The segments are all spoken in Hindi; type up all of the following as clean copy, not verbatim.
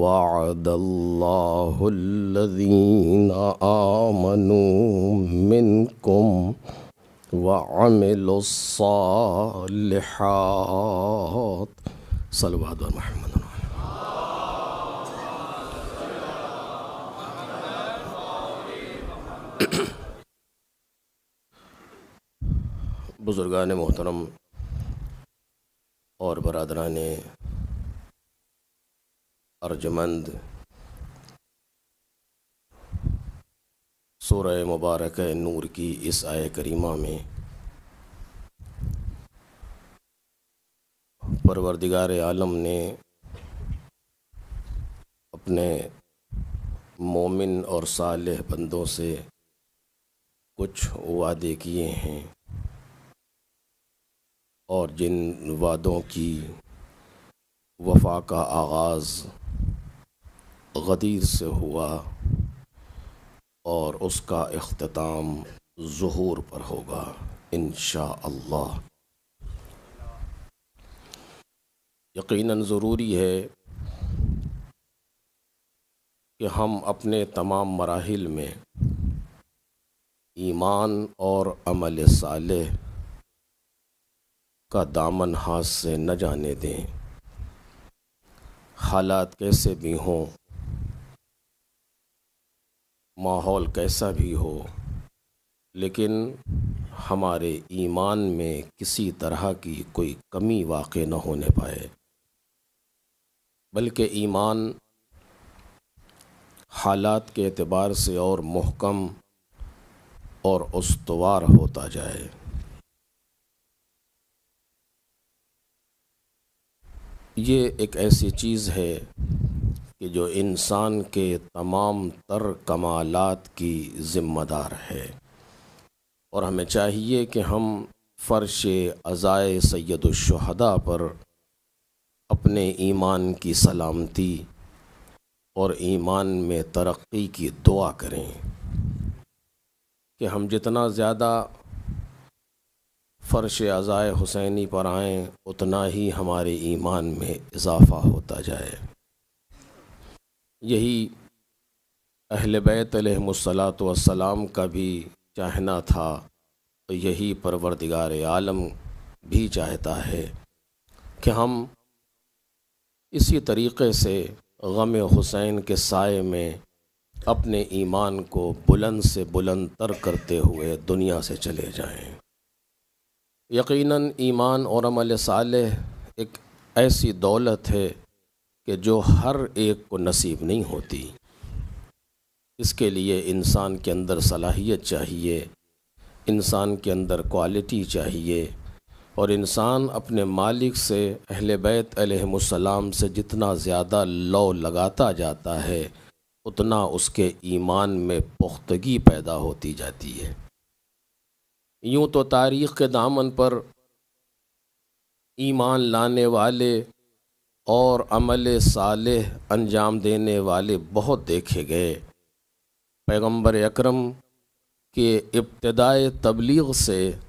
वअदल्लाहुल्लज़ीना आमनू मिनकुम वअमिलुस्सालिहात। सल्लल्लाहु अलैहि मुहम्मद। बुज़ुर्गान मोहतरम और बरादरान अर्जमंद, सूरह मुबारक नूर की इस आय करीमा में परवरदिगार आलम ने अपने मोमिन और सालेह बंदों से कुछ वादे किए हैं और जिन वादों की वफ़ा का आगाज़ गदीर से हुआ और उसका इख्तिताम ज़ुहूर पर होगा इंशाअल्लाह। यकीनन ज़रूरी है कि हम अपने तमाम मराहिल में ईमान और अमल सालेह का दामन हाथ से न जाने दें। हालात कैसे भी हों, माहौल कैसा भी हो, लेकिन हमारे ईमान में किसी तरह की कोई कमी वाक़ई न होने पाए, बल्कि ईमान हालात के एतबार से और मुहकम और उस्तवार होता जाए। ये एक ऐसी चीज़ है कि जो इंसान के तमाम तर कमालात की ज़िम्मेदार है और हमें चाहिए कि हम फ़र्श अज़ाए सय्यदुश्शुहदा पर अपने ईमान की सलामती और ईमान में तरक्की की दुआ करें कि हम जितना ज़्यादा फ़र्श अज़ाए हुसैनी पर आएँ उतना ही हमारे ईमान में इज़ाफ़ा होता जाए। यही अहले बैत अलैहिमुस्सलातु वस्सलाम का भी चाहना था, तो यही परवरदिगार आलम भी चाहता है कि हम इसी तरीक़े से गम हुसैन के साए में अपने ईमान को बुलंद से बुलंद तर करते हुए दुनिया से चले जाएं। यकीनन ईमान और अमल सालेह एक ऐसी दौलत है कि जो हर एक को नसीब नहीं होती। इसके लिए इंसान के अंदर सलाहियत चाहिए, इंसान के अंदर क्वालिटी चाहिए और इंसान अपने मालिक से अहले बैत अलैहिमुस्सलाम से जितना ज़्यादा लौ लगाता जाता है उतना उसके ईमान में पुख्तगी पैदा होती जाती है। यूँ तो तारीख़ के दामन पर ईमान लाने वाले और अमल सालेह अंजाम देने वाले बहुत देखे गए। पैगंबर अकरम के इब्तिदाए तबलीग से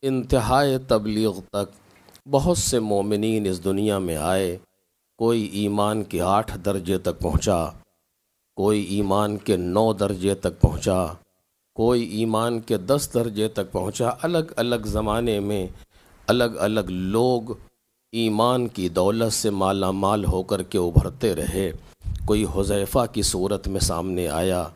इंतहाए तबलीग तक बहुत से मोमिनीन इस दुनिया में आए। कोई ईमान के 8 दर्जे तक पहुँचा, कोई ईमान के 9 दर्जे तक पहुँचा, कोई ईमान के 10 दर्जे तक पहुँचा। अलग अलग ज़माने में अलग अलग लोग ईमान की दौलत से माला माल होकर के उभरते रहे। कोई हुज़ैफ़ा की सूरत में सामने आया,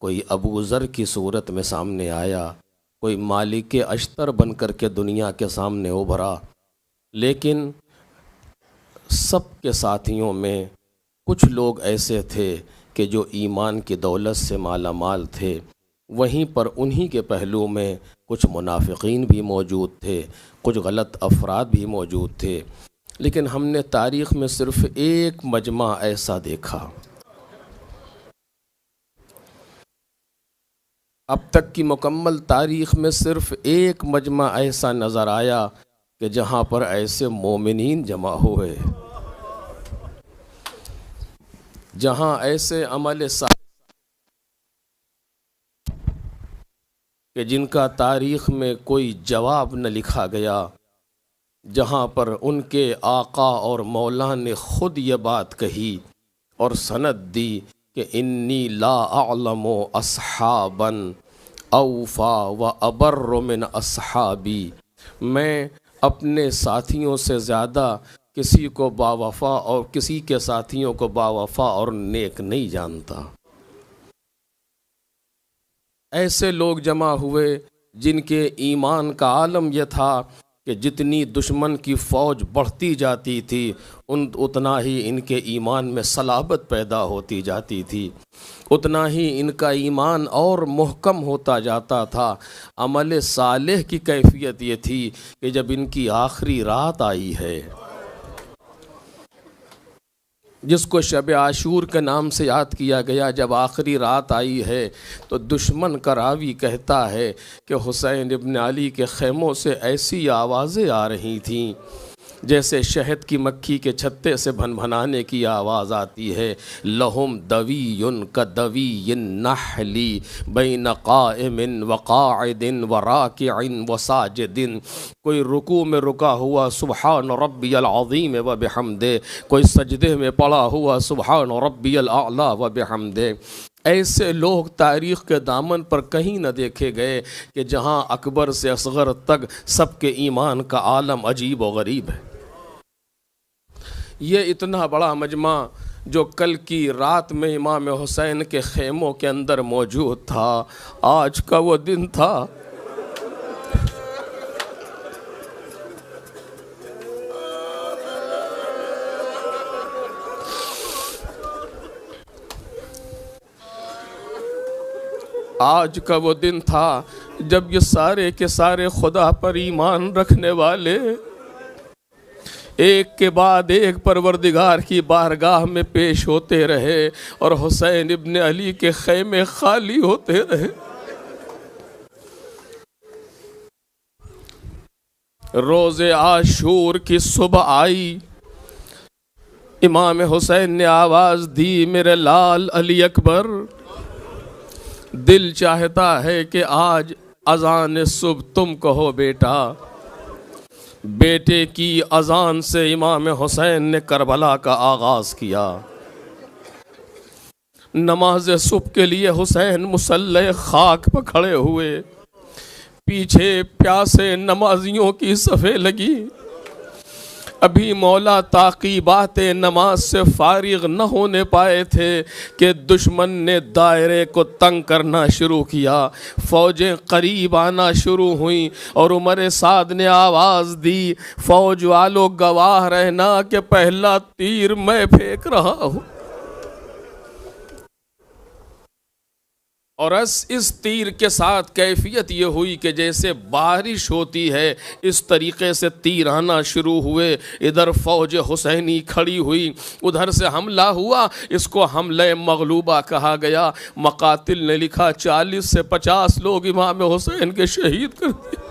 कोई अबू ज़र की सूरत में सामने आया, कोई मालिक अश्तर बन कर के दुनिया के सामने उभरा। लेकिन सब के साथियों में कुछ लोग ऐसे थे कि जो ईमान की दौलत से माला माल थे, वहीं पर उन्हीं के पहलू में कुछ मुनाफिकीन भी मौजूद थे, कुछ गलत अफराद भी मौजूद थे। लेकिन हमने तारीख़ में सिर्फ़ एक मजमा ऐसा देखा, अब तक की मुकम्मल तारीख़ में सिर्फ़ एक मजमा ऐसा नज़र आया कि जहाँ पर ऐसे मोमिनीन जमा हुए, जहाँ ऐसे अमल कि जिनका तारीख़ में कोई जवाब न लिखा गया, जहाँ पर उनके आका और मौला ने ख़ुद ये बात कही और सनद दी कि इन्नी ला अअलमु अस्हाबन औफा व अबर्र मिन अस्हाबी, मैं अपने साथियों से ज़्यादा किसी को बावफ़ा और किसी के साथियों को बावफ़ा और नेक नहीं जानता। ऐसे लोग जमा हुए जिनके ईमान का आलम यह था कि जितनी दुश्मन की फ़ौज बढ़ती जाती थी उतना ही इनके ईमान में सलाबत पैदा होती जाती थी, उतना ही इनका ईमान और मुहकम होता जाता था। अमल सालेह की कैफियत ये थी कि जब इनकी आखिरी रात आई है, जिसको शब आशूर के नाम से याद किया गया, जब आखिरी रात आई है तो दुश्मन का रावी कहता है कि हुसैन इब्न अली के ख़ैमों से ऐसी आवाज़ें आ रही थीं जैसे शहद की मक्खी के छत्ते से भनभनाने की आवाज़ आती है। लहुम दवीयुन का दवीयिन नहली बैन काइमिन व काइदिन व राकिइन व साजिदिन, कोई रुकू में रुका हुआ सुबहान रब्बियल अज़ीम व बिहम्दे, कोई सजदे में पड़ा हुआ सुबहान रब्बियल आला व बिहम्दे। ऐसे लोग तारीख़ के दामन पर कहीं न देखे गए कि जहाँ अकबर से असगर तक सबके ईमान का आलम अजीब व गरीब है। ये इतना बड़ा मजमा जो कल की रात में इमाम हुसैन के ख़ैमों के अंदर मौजूद था, आज का वो दिन था। आज का वो दिन था जब ये सारे के सारे खुदा पर ईमान रखने वाले एक के बाद एक परवरदिगार की बारगाह में पेश होते रहे और हुसैन इब्न अली के ख़ैमे खाली होते रहे। रोज़े आशूर की सुबह आई, इमाम हुसैन ने आवाज़ दी, मेरे लाल अली अकबर, दिल चाहता है कि आज अज़ान सुबह तुम कहो बेटा। बेटे की अज़ान से इमाम हुसैन ने करबला का आगाज़ किया। नमाज सुबह के लिए हुसैन मुसल्ले खाक पर खड़े हुए, पीछे प्यासे नमाजियों की सफ़े लगी। अभी मौला ताक़ीबात नमाज से फारिग न होने पाए थे कि दुश्मन ने दायरे को तंग करना शुरू किया, फ़ौजें करीब आना शुरू हुई और उमर साद ने आवाज़ दी, फ़ौज वालों गवाह रहना कि पहला तीर मैं फेंक रहा हूँ। और इस तीर के साथ कैफियत ये हुई कि जैसे बारिश होती है इस तरीक़े से तीर आना शुरू हुए। इधर फ़ौज हुसैनी खड़ी हुई, उधर से हमला हुआ। इसको हमले मगलूबा कहा गया। मकातिल ने लिखा 40 से 50 लोग इमाम हुसैन के शहीद कर दिए।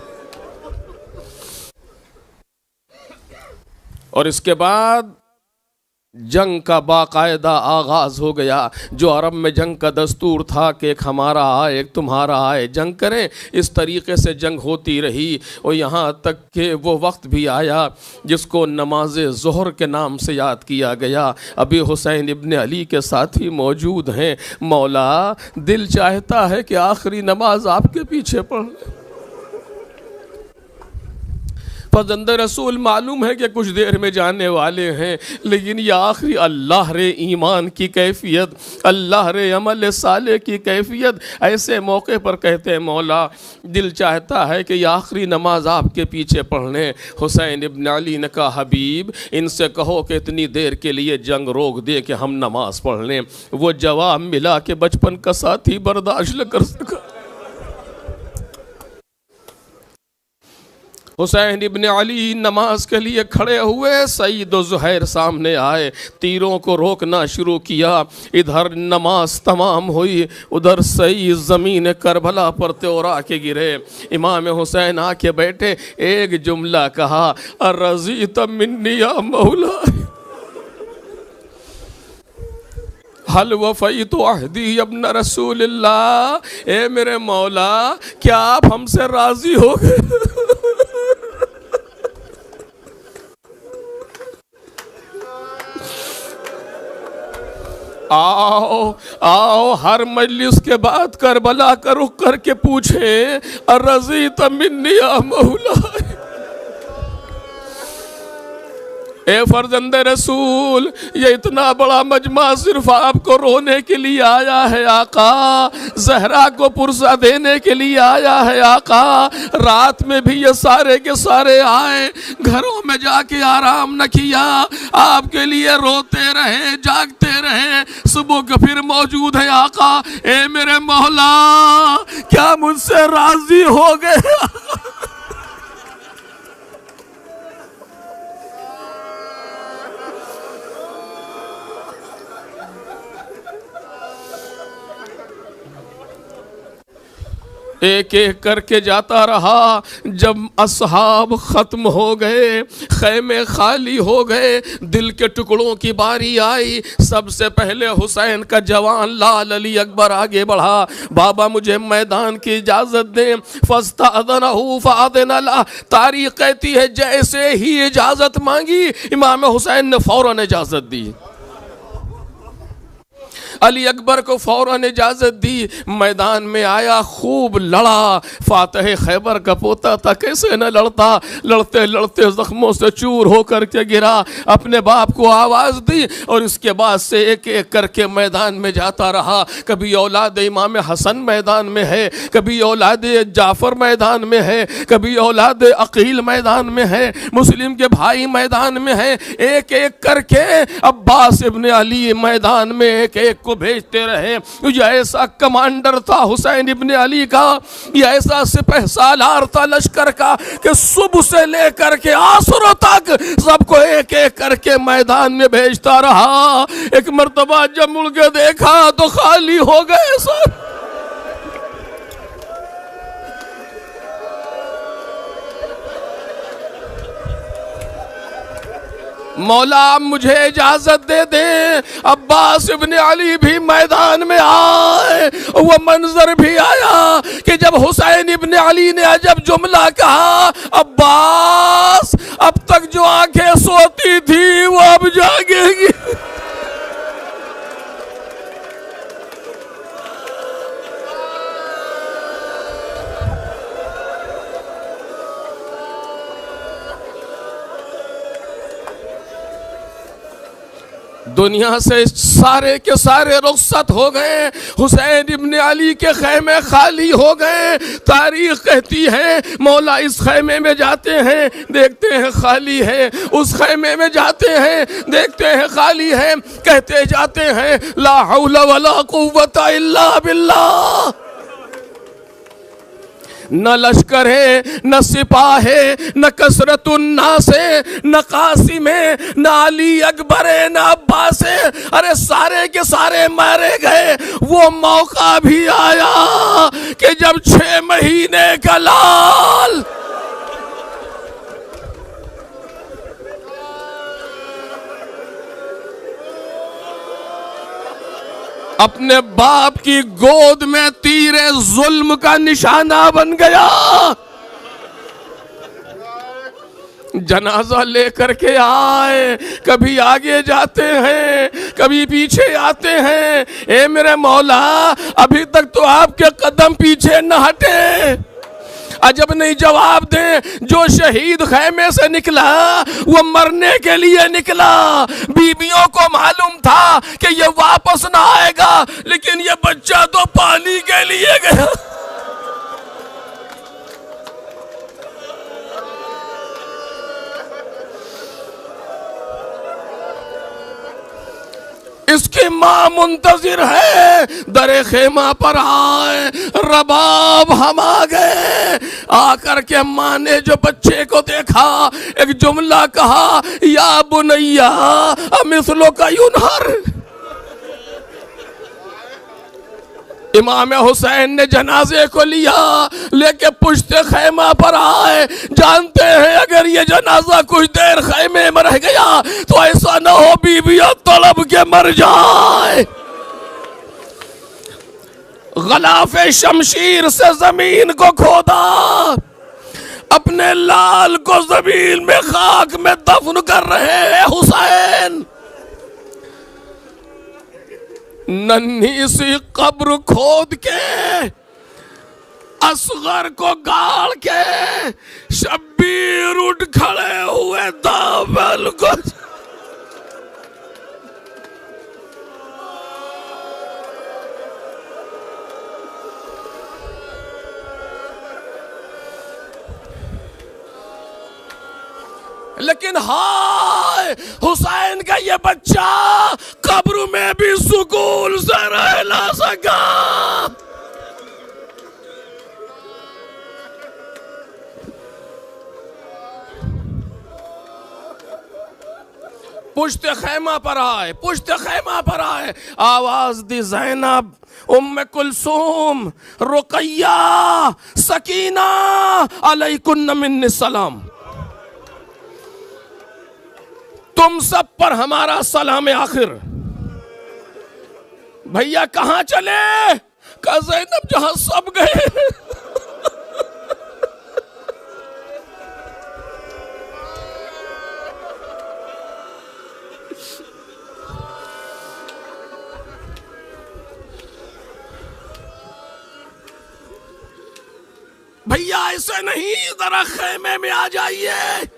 और इसके बाद जंग का बाकायदा आगाज़ हो गया। जो अरब में जंग का दस्तूर था कि एक हमारा आए एक तुम्हारा आए, जंग करें, इस तरीक़े से जंग होती रही। और यहाँ तक कि वो वक्त भी आया जिसको नमाज ज़ोहर के नाम से याद किया गया। अभी हुसैन इब्न अली के साथी मौजूद हैं। मौला, दिल चाहता है कि आखिरी नमाज आपके पीछे पढ़ लें। फजंद रसूल मालूम है कि कुछ देर में जाने वाले हैं, लेकिन ये आखिरी अल्लाह रे ईमान की कैफियत, अल्लाह रे अमल साले की कैफियत। ऐसे मौके पर कहते हैं, मौला दिल चाहता है कि ये आखिरी नमाज आपके पीछे पढ़ने। हुसैन इब्न अली ने कहा, हबीब इनसे कहो कि इतनी देर के लिए जंग रोक दे कि हम नमाज पढ़ लें। वो जवाब मिला कि बचपन का साथी बर्दाश्त न कर सका। हुसैन इब्न अली नमाज के लिए खड़े हुए, सईद और ज़ुहैर सामने आए, तीरों को रोकना शुरू किया। इधर नमाज तमाम हुई, उधर सईद ज़मीन करबला पर त्योरा के गिरे। इमाम हुसैन आके बैठे, एक जुमला कहा, अर्रज़ीत मिन्नी या मौला हल वफ़ईतु अहदी अब्न रसूलिल्लाह। ए मेरे मौला, क्या आप हमसे राज़ी हो गए? आओ आओ, हर मजलिस के बाद करबला का रुख करके पूछे अर्रज़ीत मिन्नी या मौला। ए फर्जंद रसूल, ये इतना बड़ा मजमा सिर्फ आपको रोने के लिए आया है आका, जहरा को पुरसा देने के लिए आया है आका। रात में भी ये सारे के सारे आए, घरों में जाके आराम न किया, आपके लिए रोते रहे, जागते रहे, सुबह को फिर मौजूद है आका। ए मेरे मौला, क्या मुझसे राजी हो गए? एक एक करके जाता रहा। जब असहाब ख़त्म हो गए, खैमे खाली हो गए, दिल के टुकड़ों की बारी आई। सबसे पहले हुसैन का जवान लाल अली अकबर आगे बढ़ा, बाबा मुझे मैदान की इजाज़त दें। फस्तअज़नहु फ़अज़िन लह। तारीख़ कहती है जैसे ही इजाज़त मांगी, इमाम हुसैन ने फ़ौरन इजाज़त दी। अली अकबर को फौरन इजाज़त दी, मैदान में आया, खूब लड़ा। फातह खैबर का पोता था, कैसे न लड़ता। लड़ते लड़ते ज़ख्मों से चूर होकर के गिरा, अपने बाप को आवाज़ दी और इसके बाद से एक एक करके मैदान में जाता रहा। कभी औलाद इमाम हसन मैदान में है, कभी औलाद जाफ़र मैदान में है, कभी औलाद अकील मैदान में है, मुस्लिम के भाई मैदान में है। एक एक करके अब्बास इब्न अली मैदान में एक एक को भेजते रहे। ये ऐसा कमांडर था हुसैन इब्न अली का, ये ऐसा सिपह सालार था लश्कर का कि सुबह से लेकर के आसर तक सबको एक एक करके मैदान में भेजता रहा। एक मर्तबा जब मुड़ के देखा तो खाली हो गए सब। मौला मुझे इजाजत दे दे। अब्बास इब्न अली भी मैदान में आए। वो मंजर भी आया कि जब हुसैन इब्न अली ने अजब जुमला कहा, अब्बास अब तक जो आंखें सोती थी वो अब जागेगी। दुनिया से सारे के सारे रुखसत हो गए, हुसैन इब्न अली के खैमे खाली हो गए। तारीख कहती है मौला इस खैमे में जाते हैं, देखते हैं खाली है, उस खैमे में जाते हैं, देखते हैं खाली है, कहते जाते हैं ला हौला वला कुव्वता इल्ला बिल्लाह। न लश्कर है, न सिपाहे, न कसरतुन्नास है, न कासिम है, न अली अकबर है, न अब्बास है। अरे सारे के सारे मारे गए। वो मौका भी आया कि जब 6 महीने का लाल अपने बाप की गोद में तीरे जुल्म का निशाना बन गया। जनाजा लेकर के आए, कभी आगे जाते हैं, कभी पीछे आते हैं। ए मेरे मौला, अभी तक तो आपके कदम पीछे न हटे। अजब नहीं जवाब दें, जो शहीद खैमे से निकला वो मरने के लिए निकला। बीबियों को मालूम था कि ये वापस ना आएगा, लेकिन ये बच्चा तो पानी के लिए गया। इसकी माँ मुंतजिर है, दरे खेमा पर आए, रबाब हम आ गए। आकर के माँ ने जो बच्चे को देखा, एक जुमला कहा, या बुनैया अमिस्लो का युनहर। इमाम हुसैन ने जनाजे को लिया, लेके पुश्ते खैमा पर आए। जानते हैं अगर ये जनाजा कुछ देर खैमे में रह गया तो ऐसा न हो बीबियां तड़प के मर जाए। गलाफे शमशीर से जमीन को खोदा, अपने लाल को जमीन में खाक में दफन कर रहे हैं हुसैन। नन्ही सी कब्र खोद के असगर को गाड़ के शब्बीर उठ खड़े हुए दामन को। लेकिन हाय हुसैन का ये बच्चा कब्र में भी सुकून से रह ना सका। पुश्ते खैमा पर आए, पुश्ते खैमा पर आए, आवाज दी ज़ैनब, उम्मे कुलसूम, रुकैया, सकीना, अलैकुन्न मिन्नी सलाम। तुम सब पर हमारा सलाम आखिर। भैया कहां चले? कहा ज़ैनब जहां सब गए। भैया ऐसे नहीं, जरा खेमे में आ जाइए।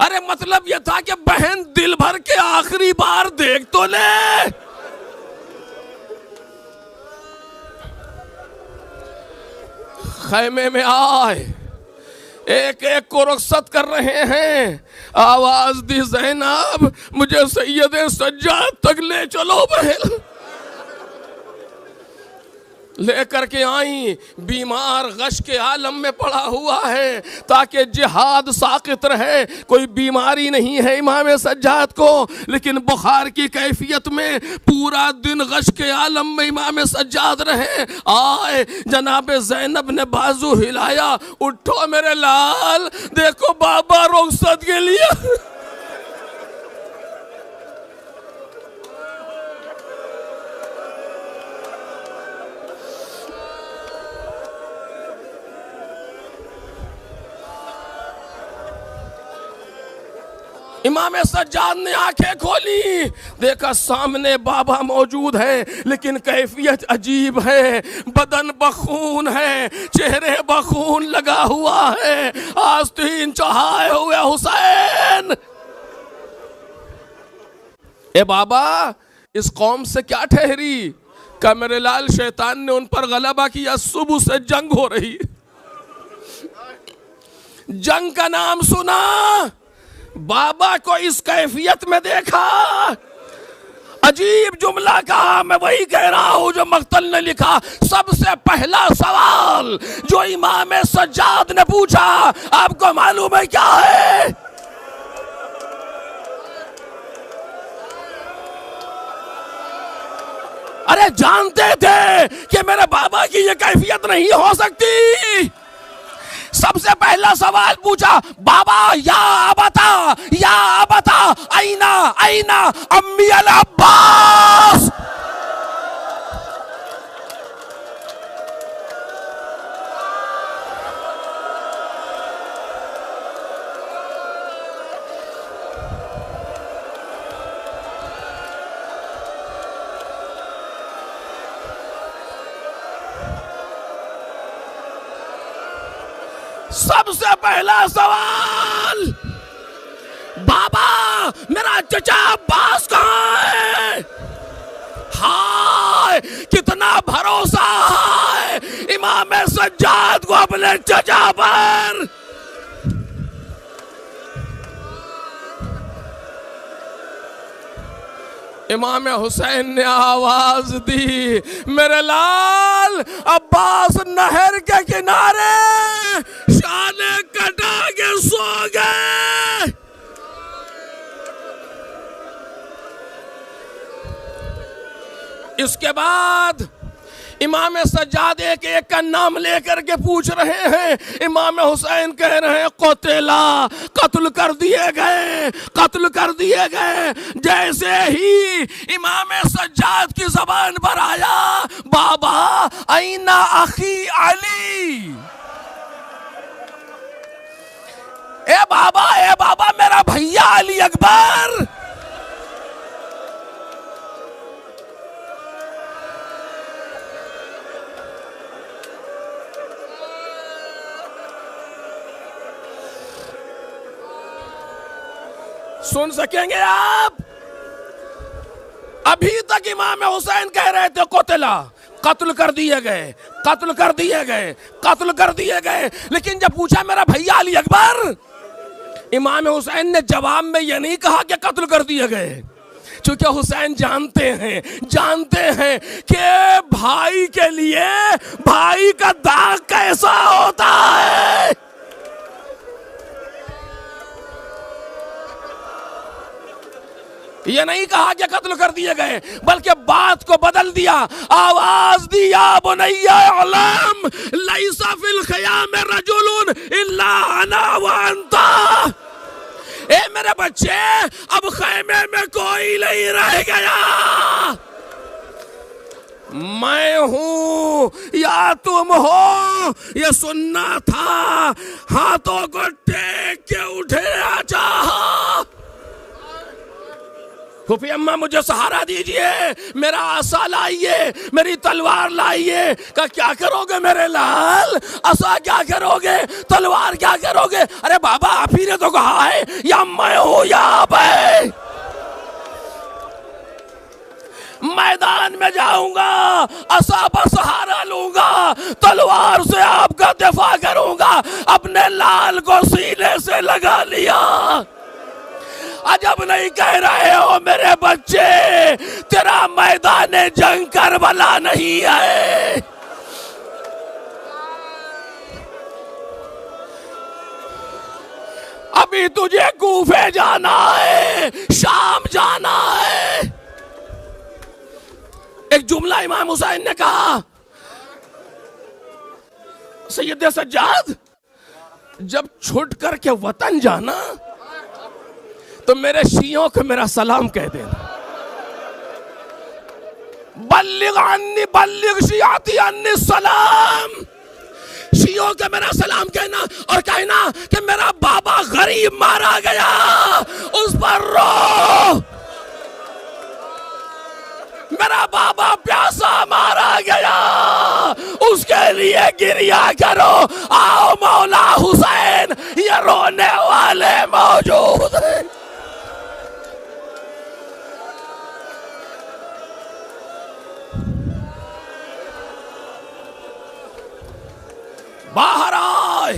अरे मतलब यह था कि बहन दिल भर के आखिरी बार देख तो ले। खेमे में आए, एक एक को रुखसत कर रहे हैं। आवाज दी ज़ैनब, मुझे सैयद सज्जाद तक ले चलो बहन। लेकर के आई, बीमार गश के आलम में पड़ा हुआ है ताकि जिहाद साकित रहे। कोई बीमारी नहीं है इमाम सज्जाद को, लेकिन बुखार की कैफियत में पूरा दिन गश के आलम में इमाम सज्जाद रहे। आए, जनाब ज़ैनब ने बाजू हिलाया, उठो मेरे लाल, देखो बाबा रुखसत के लिए। इमाम सज्जाद ने आंखें खोली, देखा सामने बाबा मौजूद है, लेकिन कैफियत अजीब है। बदन बखून है, चेहरे बखून लगा हुआ है। आस्तीन चढ़ाए हुए हुसैन। ए बाबा, इस कौम से क्या ठहरी? का मेरे लाल, शैतान ने उन पर गलबा किया, सुबह से जंग हो रही। जंग का नाम सुना, बाबा को इस कैफियत में देखा, अजीब जुमला कहा। मैं वही कह रहा हूं जो मक्तल ने लिखा। सबसे पहला सवाल जो इमाम सज्जाद ने पूछा, आपको मालूम है क्या है? अरे जानते थे कि मेरे बाबा की ये कैफियत नहीं हो सकती। सबसे पहला सवाल पूछा, बाबा या बता आईना अम्मी अल अब्बास। सबसे पहला सवाल, बाबा मेरा चचा अब्बास कहाँ है? हाय कितना भरोसा है इमाम सज्जाद को अपने चचा पर। इमाम हुसैन ने आवाज दी, मेरे लाल, अब्बास नहर के किनारे शाने कटा के सो गए। इसके बाद इमाम सज्जाद एक एक का नाम लेकर के पूछ रहे हैं। इमाम हुसैन कह रहे हैं, कोतेला, कत्ल कर दिए गए, कत्ल कर दिए गए। जैसे ही इमाम सज्जाद की जबान पर आया, बाबा आईना अखी अली। ए बाबा मेरा भैया अली अकबर। सुन सकेंगे आप? अभी तक इमाम हुसैन कह रहे थे कोतला, कत्ल कर दिए गए, कत्ल कर दिए गए, कत्ल कर दिए गए। लेकिन जब पूछा मेरा भैया अली अकबर, इमाम हुसैन ने जवाब में यह नहीं कहा कि कत्ल कर दिए गए, क्योंकि हुसैन जानते हैं कि भाई के लिए भाई का दाग कैसा होता है। ये नहीं कहा कि कत्ल कर दिए गए, बल्कि बात को बदल दिया, आवाज दिया, बुनैया अलम लैसा फिल खयाम रजुलुन इल्ला अना व अंता। ए मेरे बच्चे, अब खैमे में कोई नहीं रह गया, मैं हूं या तुम हो, ये सुनना था। हाथों को टेक के उठे चाहा, फूफी अम्मा मुझे सहारा दीजिए, मेरा आसा लाइए, मेरी तलवार लाइए। का क्या करोगे मेरे लाल? आसा क्या करोगे? तलवार क्या करोगे? अरे बाबा आप ही ने तो कहा है या मैं हूं या आप है। मैदान में जाऊंगा, आसा पर सहारा लूंगा, तलवार से आपका दिफा करूंगा। अपने लाल को सीने से लगा लिया। अजब नहीं कह रहे हो मेरे बच्चे, तेरा मैदान जंग करबला नहीं है। अभी तुझे कूफे जाना है, शाम जाना है। एक जुमला इमाम हुसैन ने कहा, सैयद सज्जाद जब छुट करके वतन जाना तो मेरे शियों को मेरा सलाम कह देना। बल्लिग अन्नी बल्लिग शियाती अन्नी सलाम, शियों को मेरा सलाम कहना और कहना कि मेरा बाबा गरीब मारा गया, उस पर रो। मेरा बाबा प्यासा मारा गया, उसके लिए गिरिया करो। आओ मौला हुसैन, ये रोने वाले मौजूद हैं। बाहर आए,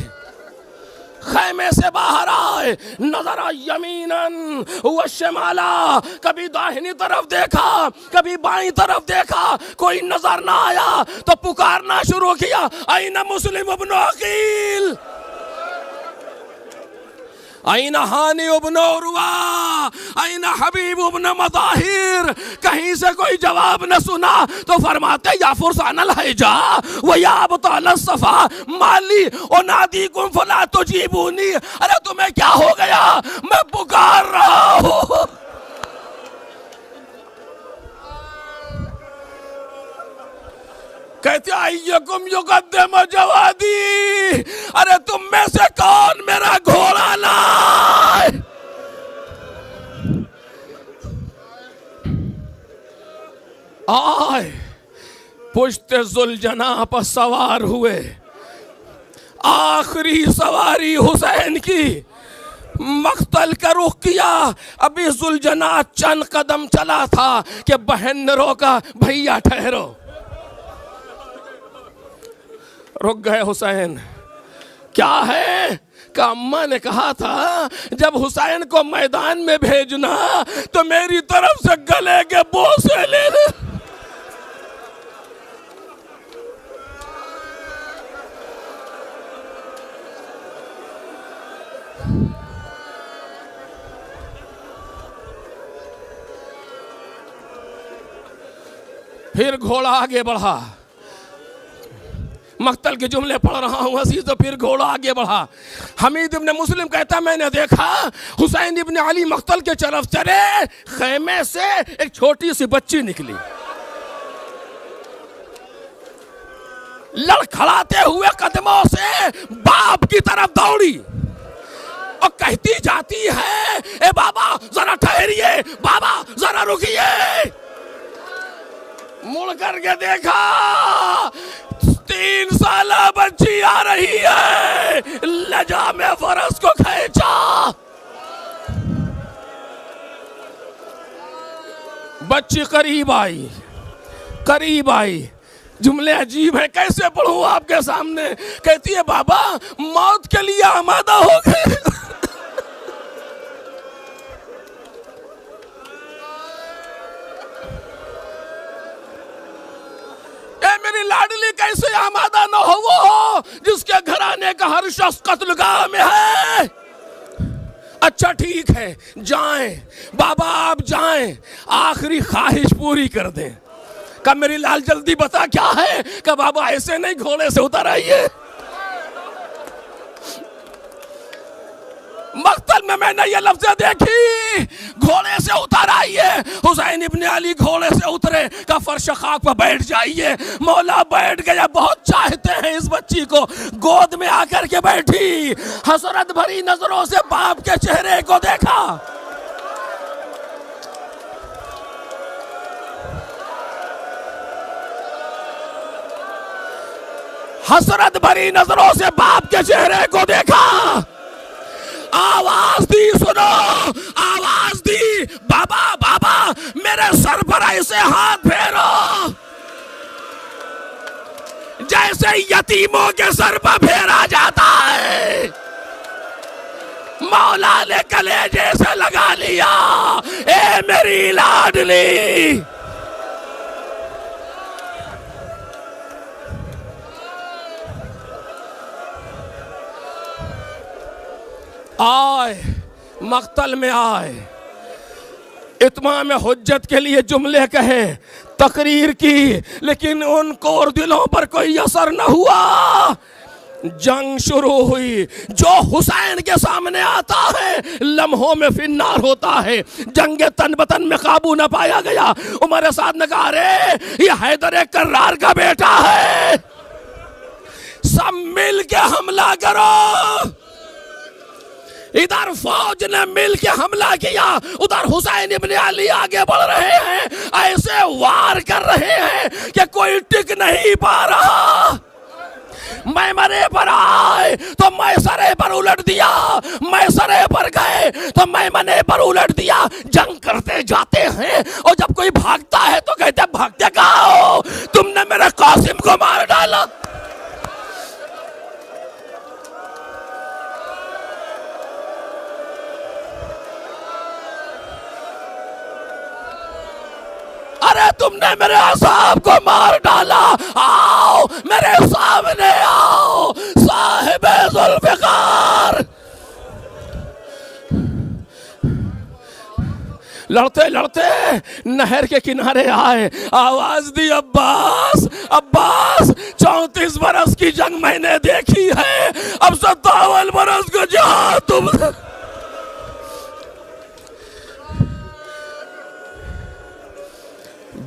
खैमे से बाहर आए, नजरा यमीनन व शमाला, कभी दाहिनी तरफ देखा, कभी बाईं तरफ देखा, कोई नजर ना आया तो पुकारना शुरू किया, ऐना मुस्लिम इब्न अकील, ऐना हानी इब्न उरवा, ऐना हबीब इब्न मज़ाहिर। कहीं से कोई जवाब न सुना तो फरमाते या फुरसानल हैजा व या अबताल सफा माली उनादीकुम फला तुजीबूनी। अरे तुम्हें क्या हो गया? मैं पुकार रहा हूं। कहते अय्यकुम युक़द्दिम जवादी, अरे तुम में से कौन मेरा घोड़ा लाए? आए पुश्ते जुलजना पर सवार हुए, आखिरी सवारी हुसैन की, मख्तल का रुख किया। अभी जुलजना चंद कदम चला था कि बहन ने रोका, भैया ठहरो। रुक गए हुसैन। क्या है? का अम्मा ने कहा था जब हुसैन को मैदान में भेजना तो मेरी तरफ से गले के बोसे ले ले। फिर घोड़ा आगे बढ़ा, मख्तल के जुमले पढ़ रहा हूं हसी, तो फिर घोड़ा आगे बढ़ा। हमीद इब्न मुस्लिम कहता मैंने देखा हुसैन इब्न अली मख्तल के तरफ चले, खैमे से एक छोटी सी बच्ची निकली, लड़खड़ाते हुए कदमों से बाप की तरफ दौड़ी और कहती जाती है, ए बाबा जरा ठहरिए, बाबा जरा रुकिए। मुड़ करके देखा 3 साल बच्ची आ रही है, लजा में फरस को खींचा। बच्ची करीब आई, करीब आई। जुमले अजीब है, कैसे पढ़ूं आपके सामने। कहती है बाबा मौत के लिए आमादा हो गए। ए मेरी लाडली, कैसे आमादा न हो वो हो जिसके घराने का हर शख्स कत्लगाह में है। अच्छा ठीक है, जाएं बाबा, आप जाएं, आखिरी ख्वाहिश पूरी कर दें। कब मेरी लाल जल्दी बता क्या है। कब बाबा ऐसे नहीं, घोड़े से उतर आइए। मक्तल में मैंने ये लफ्ज़ देखी, घोड़े से उतर आइए। हुसैन इब्ने अली घोड़े से उतरे, का फर्श खाक पर बैठ जाइए। मौला बैठ गया, बहुत चाहते हैं इस बच्ची को, गोद में आकर के बैठी, हसरत भरी नजरों से बाप के चेहरे को देखा। हसरत भरी नजरों से बाप के चेहरे को देखा, आवाज दी, सुनो, आवाज दी, बाबा बाबा मेरे सर पर ऐसे हाथ फेरो जैसे यतीमों के सर पर फेरा जाता है। मौला ने कलेजे से लगा लिया, ए मेरी लाडली। आए, मक्तल में आए, इत्माम हुज्जत के लिए जुमले कहे, तकरीर की, लेकिन उनको और दिलों पर कोई असर न हुआ। जंग शुरू हुई। जो हुसैन के सामने आता है लम्हों में फिन्नार होता है। जंग तन बतन में काबू न पाया गया। उमर साद ने कहा, अरे ये हैदर कर्रार का बेटा है, सब मिल के हमला करो। इधर फौज ने मिल के हमला किया, उधर हुसैन इब्ने अली आगे बढ़ रहे हैं, ऐसे वार कर रहे हैं कि कोई टिक नहीं पा रहा। मैं मरे पर आए तो मैं सरे पर उलट दिया, मैं सरे पर गए तो मैं मने पर उलट दिया। जंग करते जाते हैं और जब कोई भागता है तो कहते भागते कहाँ हो, तुमने मेरे कासिम को मार डाला। अरे तुमने मेरे साहब को मार डाला, आओ मेरे सामने आओ साहिब जुल्फ़िकार। लड़ते लड़ते नहर के किनारे आए, आवाज दी, अब्बास अब्बास 34 बरस की जंग मैंने देखी है, अब 57 बरस को जहां तुम।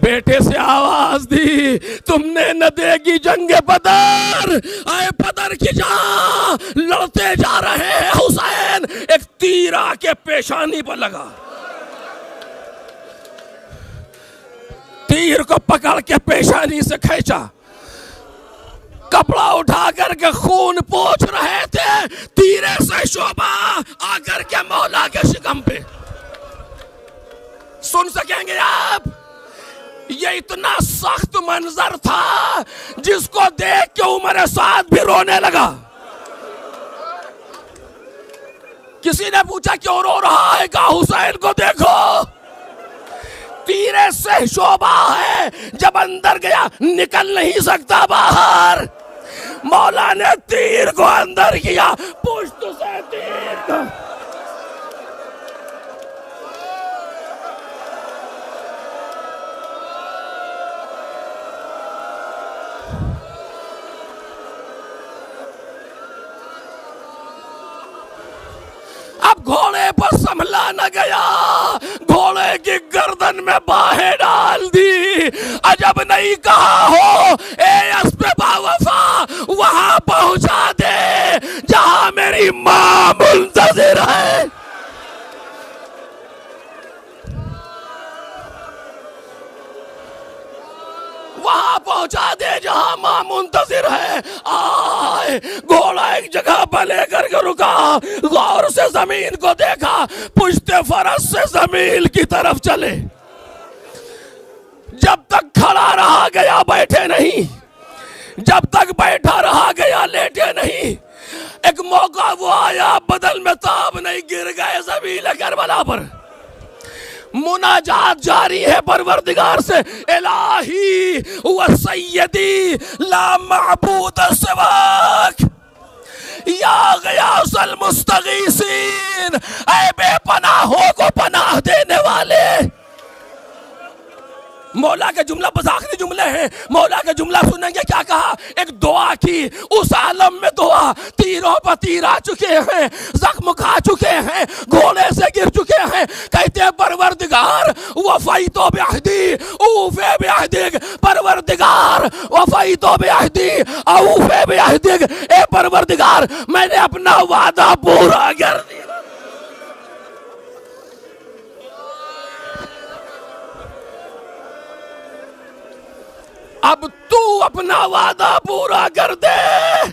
बेटे से आवाज दी, तुमने न देगी जंगे बदर, आए बदर की जहां लड़ते जा रहे हैं। हुसैन एक तीर आके पेशानी पर लगा, तीर को पकड़ के पेशानी से खींचा, कपड़ा उठा करके खून पोंछ रहे थे, तीरे से शोभा आकर के मौला के शिकम पे। सुन सकेंगे आप, ये इतना सख्त मंजर था जिसको देख के उमर साद भी रोने लगा। किसी ने पूछा क्यों रो रहा है, कहा हुसैन को देखो, तीरे से शोभा है, जब अंदर गया निकल नहीं सकता बाहर। मौला ने तीर को अंदर किया, पुष्ट से तीर को। अब घोड़े पर संभला न गया, घोड़े की गर्दन में बाहें डाल दी। अजब नहीं कहा हो, ए अस्पे बावफा वहां पहुंचा दे जहां मेरी मां मुंतजिर है। वहां पहुंचा दे जहां मां मुंतजिर है। आए, घोड़ा एक जगह पर लेकर के रुका, गौर से जमीन को देखा, पुश्ते फरस से जमीन की तरफ चले। जब तक बैठा रहा गया लेटे नहीं। एक मौका वो आया बदल में ताब नहीं, गिर गए ज़मीन करबला पर। मुनाजात जारी है परवरदिगार से, इलाही व सय्यदी ला माबूद सिवाक या गयासल मुस्तगीसीन, ऐ बेपनाहों को पनाह देने वाले। मौला के जुमला बस आखिरी जुमले हैं। मौला के जुमला सुनेंगे क्या कहा, एक दुआ की उस आलम में दुआ, तीरों पर तीर आ चुके हैं, जख्म खा चुके हैं, घोड़े से गिर चुके हैं। कहते हैं परवरदिगार वफाई तो बेअहदी ऊफे बेअहदिक, परवरदिगार वफाई तो बेअहदी ऊफे बेअहदिक, ए परवरदिगार मैंने अपना वादा पूरा कर दिया। अब तू अपना वादा पूरा कर दे।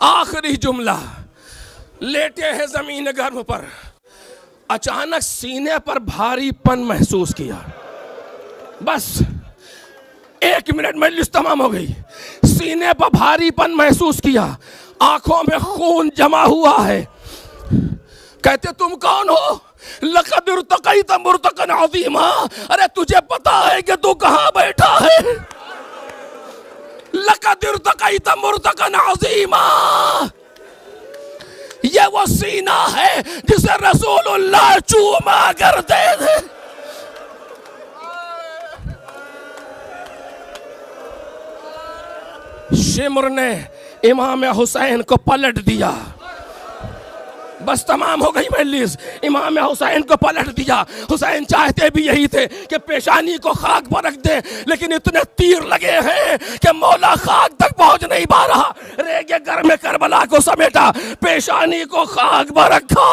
आखिरी जुमला, लेटे हैं जमीन गर्म पर, अचानक सीने पर भारीपन महसूस किया। बस 1 मिनट में लिस्ट तमाम हो गई। सीने पर भारीपन महसूस किया, आंखों में खून जमा हुआ है। कहते तुम कौन हो? लक़द इर्तक़ैत मुर्तक़न अज़ीमा, अरे तुझे पता है कि तू कहां बैठा है? लक़द इर्तक़ैत मुर्तक़न अज़ीमा, ये वो सीना है जिसे रसूलुल्लाह चूमा करते थे। शिमर ने इमाम हुसैन को पलट दिया। बस तमाम हो गई मजलिस। इमाम हुसैन को पलट दिया। हुसैन चाहते भी यही थे कि पेशानी को खाक पर रख दे, लेकिन इतने तीर लगे हैं कि मौला खाक तक पहुंच नहीं पा रहा। रेगे घर में करबला को समेटा, पेशानी को खाक पर रखा।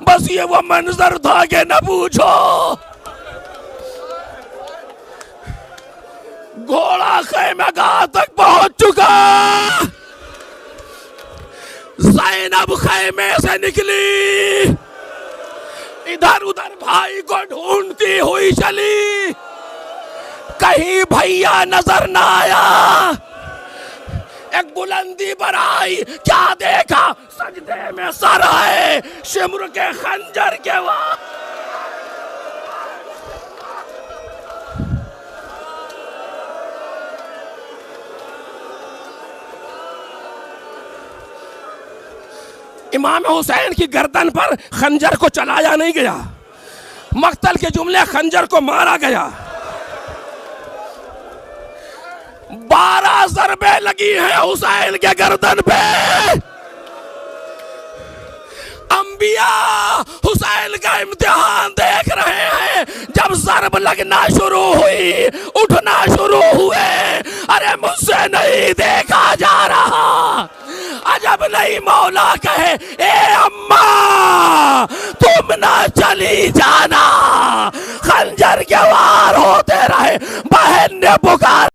बस ये वो मंजर था कि न पूछो। घोड़ा खैमगाह तक पहुंच चुका। ज़ैनब खैमे से निकली, इधर उधर भाई को ढूंढती हुई चली, कहीं भैया नजर ना आया। एक बुलंदी पर आई, क्या देखा? सजदे में सर है, शिमर के खंजर के वहां। इमाम हुसैन की गर्दन पर खंजर को चलाया नहीं गया, मक्तल के जुमले खंजर को मारा गया। 12 ज़रबे लगी हैं हुसैन के गर्दन पे। अंबिया हुसैन का इम्तिहान देख रहे हैं। जब ज़रब लगना शुरू हुई, उठना शुरू हुए, अरे मुझसे नहीं देखा जा रहा। अजब नहीं मौला कहे, ए अम्मा तुम ना चली जाना। खंजर के वार होते रहे, बहन ने पुकार